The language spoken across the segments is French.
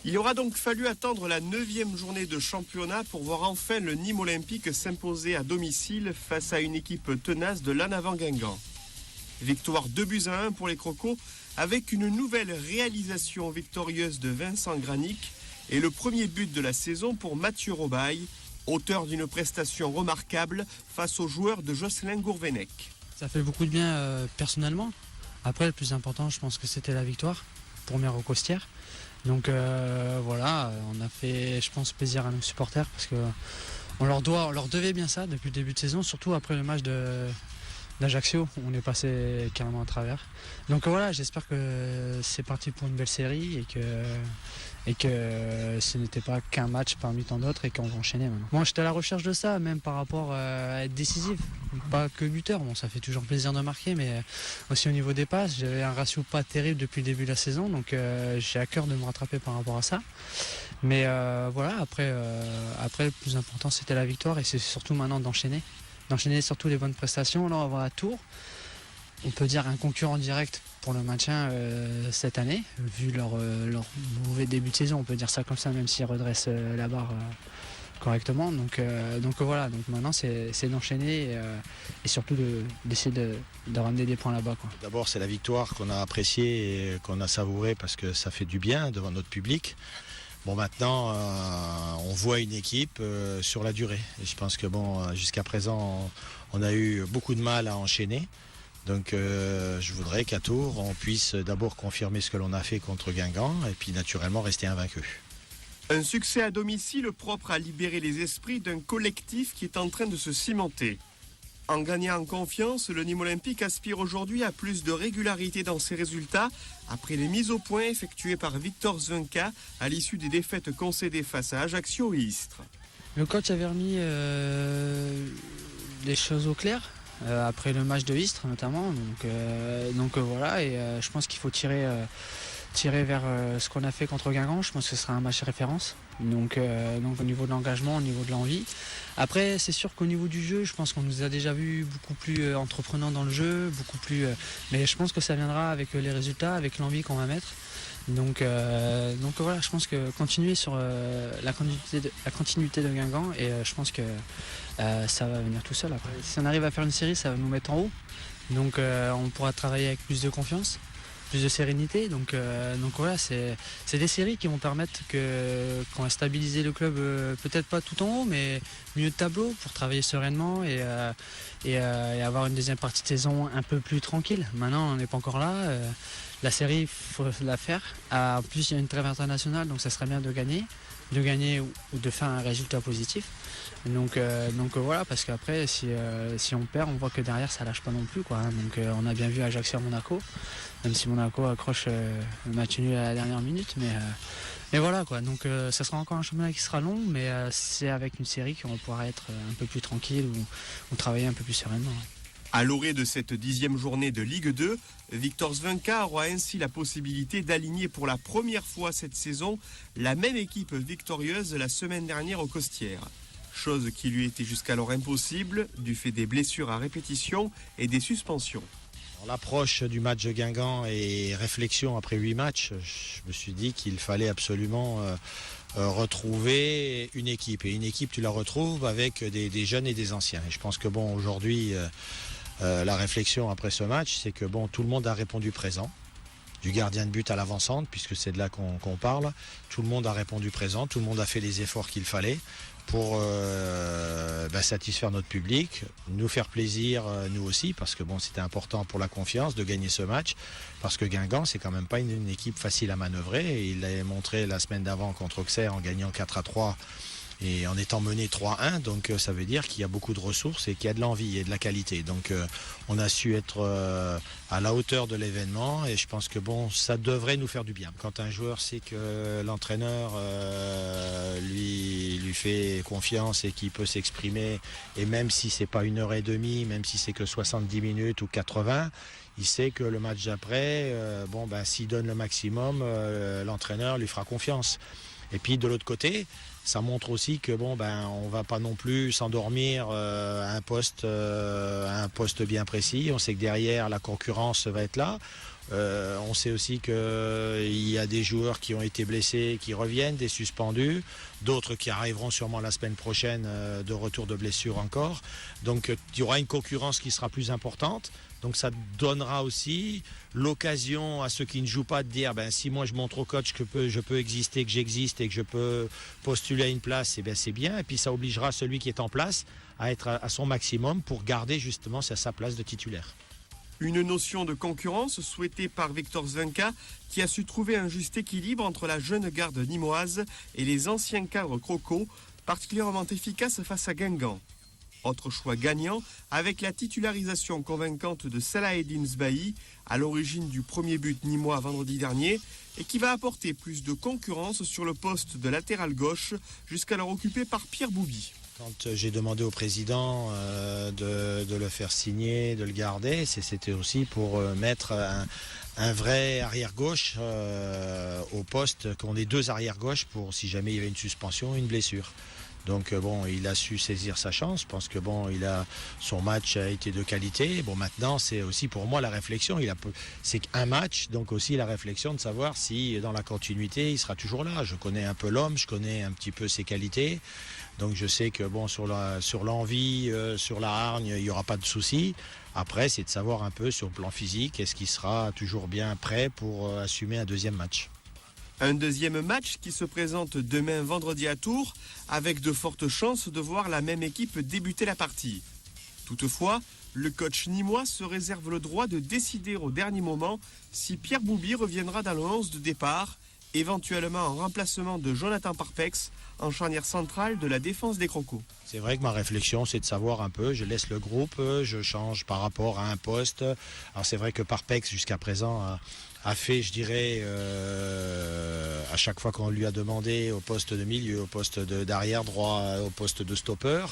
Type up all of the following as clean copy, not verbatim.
Il aura donc fallu attendre la 9e journée de championnat pour voir enfin le Nîmes Olympique s'imposer à domicile face à une équipe tenace de l'Anavan Guingamp. Victoire 2-1 pour les Crocos avec une nouvelle réalisation victorieuse de Vincent Granic et le premier but de la saison pour Mathieu Robaille, auteur d'une prestation remarquable face aux joueurs de Jocelyn Gourvenec. Ça fait beaucoup de bien personnellement. Après, le plus important, je pense que c'était la victoire, première au Costières. Donc voilà, on a fait, je pense, plaisir à nos supporters parce qu'on leur devait bien ça depuis le début de saison, surtout après le match d'Ajaccio, où on est passé carrément à travers. Donc voilà, j'espère que c'est parti pour une belle série et que ce n'était pas qu'un match parmi tant d'autres et qu'on va enchaîner maintenant. Moi j'étais à la recherche de ça, même par rapport à être décisif, pas que buteur. Bon, ça fait toujours plaisir de marquer, mais aussi au niveau des passes, j'avais un ratio pas terrible depuis le début de la saison, donc j'ai à cœur de me rattraper par rapport à ça. Mais voilà, après le plus important c'était la victoire et c'est surtout maintenant d'enchaîner surtout les bonnes prestations. Là on va voir à Tours, on peut dire un concurrent direct pour le maintien cette année, vu leur mauvais début de saison, on peut dire ça comme ça, même s'ils redressent la barre correctement. Donc voilà, donc maintenant c'est d'enchaîner et surtout d'essayer de ramener des points là-bas, quoi. D'abord c'est la victoire qu'on a appréciée et qu'on a savourée parce que ça fait du bien devant notre public. Bon, maintenant, on voit une équipe sur la durée. Et je pense que jusqu'à présent, on a eu beaucoup de mal à enchaîner. Donc, je voudrais qu'à Tours, on puisse d'abord confirmer ce que l'on a fait contre Guingamp et puis naturellement rester invaincu. Un succès à domicile propre à libérer les esprits d'un collectif qui est en train de se cimenter. En gagnant en confiance, le Nîmes Olympique aspire aujourd'hui à plus de régularité dans ses résultats après les mises au point effectuées par Victor Zvenka à l'issue des défaites concédées face à Ajaccio et Istres. Le coach avait remis les choses au clair après le match de Istres notamment. Donc voilà, et je pense qu'il faut tirer vers ce qu'on a fait contre Guingamp. Je pense que ce sera un match référence. Donc au niveau de l'engagement, au niveau de l'envie. Après, c'est sûr qu'au niveau du jeu, je pense qu'on nous a déjà vu beaucoup plus entreprenants dans le jeu, beaucoup plus. Mais je pense que ça viendra avec les résultats, avec l'envie qu'on va mettre. Donc voilà, je pense que continuer sur la continuité de Guingamp et je pense que ça va venir tout seul après. Si on arrive à faire une série, ça va nous mettre en haut. Donc on pourra travailler avec plus de confiance, plus de sérénité. Donc voilà, c'est des séries qui vont permettre qu'on va stabiliser le club, peut-être pas tout en haut, mais milieu de tableau pour travailler sereinement et avoir une deuxième partie de saison un peu plus tranquille. Maintenant, on n'est pas encore là. La série, il faut la faire. En plus, il y a une trêve internationale, donc ça serait bien de gagner ou de faire un résultat positif. Donc voilà, parce qu'après, si on perd, on voit que derrière, ça lâche pas non plus, quoi. Donc on a bien vu Ajaccio à Monaco, même si Monaco accroche le match nul à la dernière minute. Mais voilà, quoi. Donc ça sera encore un championnat qui sera long, mais c'est avec une série qu'on va pouvoir être un peu plus tranquille ou travailler un peu plus sereinement. À l'orée de cette 10e journée de Ligue 2, Victor Zvenka aura ainsi la possibilité d'aligner pour la première fois cette saison la même équipe victorieuse la semaine dernière au Costières. Chose qui lui était jusqu'alors impossible du fait des blessures à répétition et des suspensions. Dans l'approche du match de Guingamp et réflexion après 8 matchs, je me suis dit qu'il fallait absolument retrouver une équipe. Et une équipe, tu la retrouves avec des jeunes et des anciens. Et je pense que aujourd'hui, la réflexion après ce match, c'est que tout le monde a répondu présent. Du gardien de but à l'avant-centre, puisque c'est de là qu'on parle. Tout le monde a répondu présent, tout le monde a fait les efforts qu'il fallait pour satisfaire notre public, nous faire plaisir nous aussi, parce que c'était important pour la confiance de gagner ce match, parce que Guingamp, c'est quand même pas une équipe facile à manœuvrer, et il l'a montré la semaine d'avant contre Auxerre en gagnant 4-3 et en étant mené 3-1, donc ça veut dire qu'il y a beaucoup de ressources et qu'il y a de l'envie et de la qualité. Donc on a su être à la hauteur de l'événement et je pense que ça devrait nous faire du bien. Quand un joueur sait que l'entraîneur lui fait confiance et qu'il peut s'exprimer, et même si c'est pas 1h30, même si c'est que 70 minutes ou 80, il sait que le match d'après, s'il donne le maximum, l'entraîneur lui fera confiance. Et puis de l'autre côté, ça montre aussi que on va pas non plus s'endormir à un poste bien précis. On sait que derrière la concurrence va être là. On sait aussi qu'il y a des joueurs qui ont été blessés, qui reviennent, des suspendus, d'autres qui arriveront sûrement la semaine prochaine de retour de blessure encore. Donc il y aura une concurrence qui sera plus importante. Donc ça donnera aussi l'occasion à ceux qui ne jouent pas de dire si moi je montre au coach que je peux exister, que j'existe et que je peux postuler à une place, c'est bien. Et puis ça obligera celui qui est en place à être à son maximum pour garder justement sa place de titulaire. Une notion de concurrence souhaitée par Victor Zvenka qui a su trouver un juste équilibre entre la jeune garde nîmoise et les anciens cadres Croco, particulièrement efficaces face à Guingamp. Autre choix gagnant avec la titularisation convaincante de Salaheddine Sbahi, à l'origine du premier but nîmois vendredi dernier, et qui va apporter plus de concurrence sur le poste de latéral gauche, jusqu'alors occupé par Pierre Boubi. Quand j'ai demandé au président de le faire signer, de le garder, c'était aussi pour mettre un vrai arrière-gauche au poste, qu'on ait deux arrière-gauche pour si jamais il y avait une suspension ou une blessure. Donc il a su saisir sa chance. Je pense que son match a été de qualité. Maintenant, c'est aussi pour moi la réflexion. C'est qu'un match, donc aussi la réflexion de savoir si dans la continuité, il sera toujours là. Je connais un peu l'homme, je connais un petit peu ses qualités. Donc je sais que sur l'envie, sur la hargne, il n'y aura pas de souci. Après, c'est de savoir un peu sur le plan physique, est-ce qu'il sera toujours bien prêt pour assumer un deuxième match. Un deuxième match qui se présente demain vendredi à Tours, avec de fortes chances de voir la même équipe débuter la partie. Toutefois, le coach nîmois se réserve le droit de décider au dernier moment si Pierre Boubi reviendra dans le 11 de départ, éventuellement en remplacement de Jonathan Parpex, en charnière centrale de la défense des Crocos. C'est vrai que ma réflexion, c'est de savoir un peu, je laisse le groupe, je change par rapport à un poste. Alors c'est vrai que Parpex, jusqu'à présent, a fait, je dirais, à chaque fois qu'on lui a demandé au poste de milieu, au poste d'arrière droit, au poste de stopper,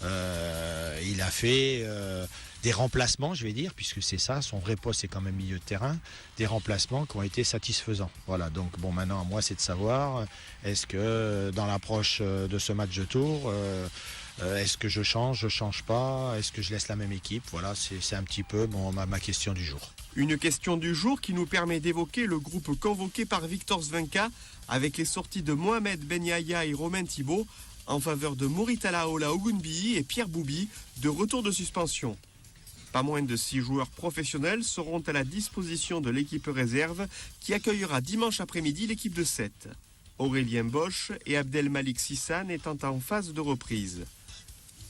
il a fait des remplacements, je vais dire, puisque c'est ça, son vrai poste c'est quand même milieu de terrain, des remplacements qui ont été satisfaisants. Voilà, donc maintenant à moi c'est de savoir, est-ce que dans l'approche de ce match de Tours, est-ce que je change pas, est-ce que je laisse la même équipe? Voilà, c'est un petit peu ma question du jour. Une question du jour qui nous permet d'évoquer le groupe convoqué par Victor Zvenka avec les sorties de Mohamed Ben Yahya et Romain Thibault en faveur de Mouritala Ola Ogunbiyi et Pierre Boubi de retour de suspension. Pas moins de 6 joueurs professionnels seront à la disposition de l'équipe réserve qui accueillera dimanche après-midi l'équipe de 7. Aurélien Bosch et Abdelmalik Sissane étant en phase de reprise.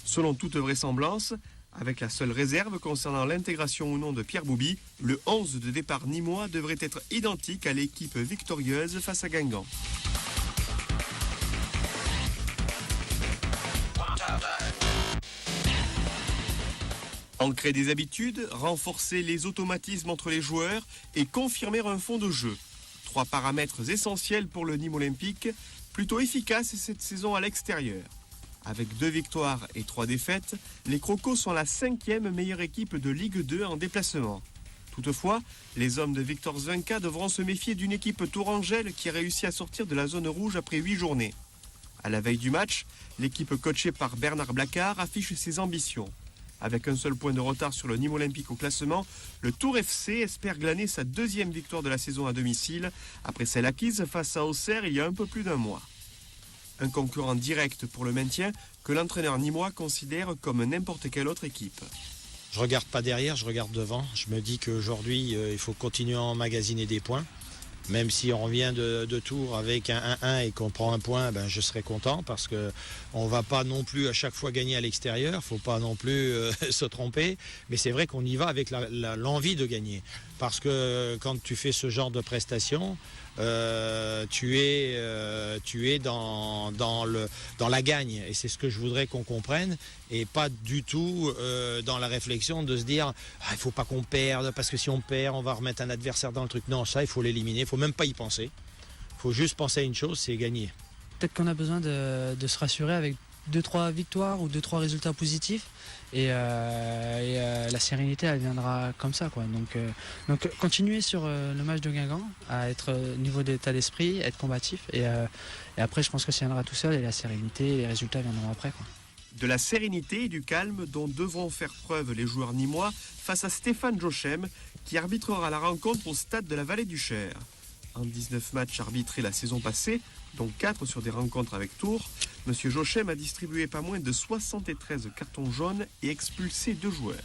Selon toute vraisemblance, avec la seule réserve concernant l'intégration ou non de Pierre Boubi, le 11 de départ nîmois devrait être identique à l'équipe victorieuse face à Guingamp. Ancrer des habitudes, renforcer les automatismes entre les joueurs et confirmer un fond de jeu. 3 paramètres essentiels pour le Nîmes Olympique, plutôt efficace cette saison à l'extérieur. Avec 2 victoires et 3 défaites, les Crocos sont la 5e meilleure équipe de Ligue 2 en déplacement. Toutefois, les hommes de Victor Zvenka devront se méfier d'une équipe tourangelle qui a réussi à sortir de la zone rouge après 8 journées. À la veille du match, l'équipe coachée par Bernard Blacard affiche ses ambitions. Avec un seul point de retard sur le Nîmes Olympique au classement, le Tours FC espère glaner sa 2e victoire de la saison à domicile, après celle acquise face à Auxerre il y a un peu plus d'un mois. Un concurrent direct pour le maintien que l'entraîneur nîmois considère comme n'importe quelle autre équipe. Je ne regarde pas derrière, je regarde devant. Je me dis qu'aujourd'hui, il faut continuer à emmagasiner des points. Même si on revient de Tours avec un 1-1 et qu'on prend un point, je serai content parce qu'on ne va pas non plus à chaque fois gagner à l'extérieur. Il ne faut pas non plus se tromper. Mais c'est vrai qu'on y va avec l'envie de gagner. Parce que quand tu fais ce genre de prestations, tu es dans la gagne. Et c'est ce que je voudrais qu'on comprenne. Et pas du tout dans la réflexion de se dire il ne faut pas qu'on perde, parce que si on perd, on va remettre un adversaire dans le truc. Non, ça, il faut l'éliminer. Il ne faut même pas y penser. Il faut juste penser à une chose, c'est gagner. Peut-être qu'on a besoin de se rassurer avec 2-3 victoires ou 2-3 résultats positifs. Et la sérénité, elle viendra comme ça, quoi. Donc continuer sur le match de Guingamp, à être niveau d'état d'esprit, être combatif. Et après, je pense que ça viendra tout seul. Et la sérénité, les résultats viendront après, quoi. De la sérénité et du calme dont devront faire preuve les joueurs nîmois face à Stéphane Jochem, qui arbitrera la rencontre au stade de la Vallée du Cher. En 19 matchs arbitrés la saison passée, dont 4 sur des rencontres avec Tours, M. Jochem a distribué pas moins de 73 cartons jaunes et expulsé 2 joueurs.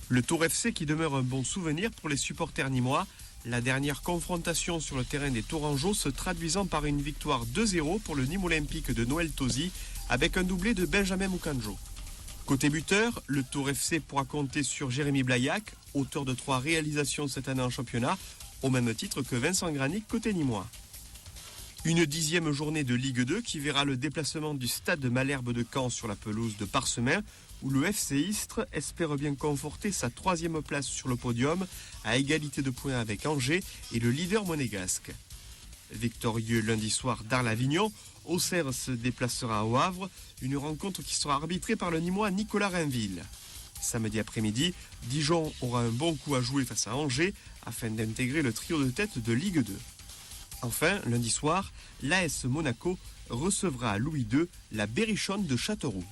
Le Tours FC qui demeure un bon souvenir pour les supporters nîmois, la dernière confrontation sur le terrain des Tourangeaux se traduisant par une victoire 2-0 pour le Nîmes Olympique de Noël Tosi avec un doublé de Benjamin Mukanjo. Côté buteur, le Tours FC pourra compter sur Jérémy Blaillac, auteur de 3 réalisations cette année en championnat, au même titre que Vincent Granic côté nîmois. Une 10e journée de Ligue 2 qui verra le déplacement du stade de Malherbe de Caen sur la pelouse de Parsemin, où le FC Istres espère bien conforter sa 3e place sur le podium, à égalité de points avec Angers et le leader monégasque. Victorieux lundi soir d'Arles-Avignon, Auxerre se déplacera au Havre, une rencontre qui sera arbitrée par le Nîmois Nicolas Rainville. Samedi après-midi, Dijon aura un bon coup à jouer face à Angers afin d'intégrer le trio de tête de Ligue 2. Enfin, lundi soir, l'AS Monaco recevra à Louis II la Berrichonne de Châteauroux.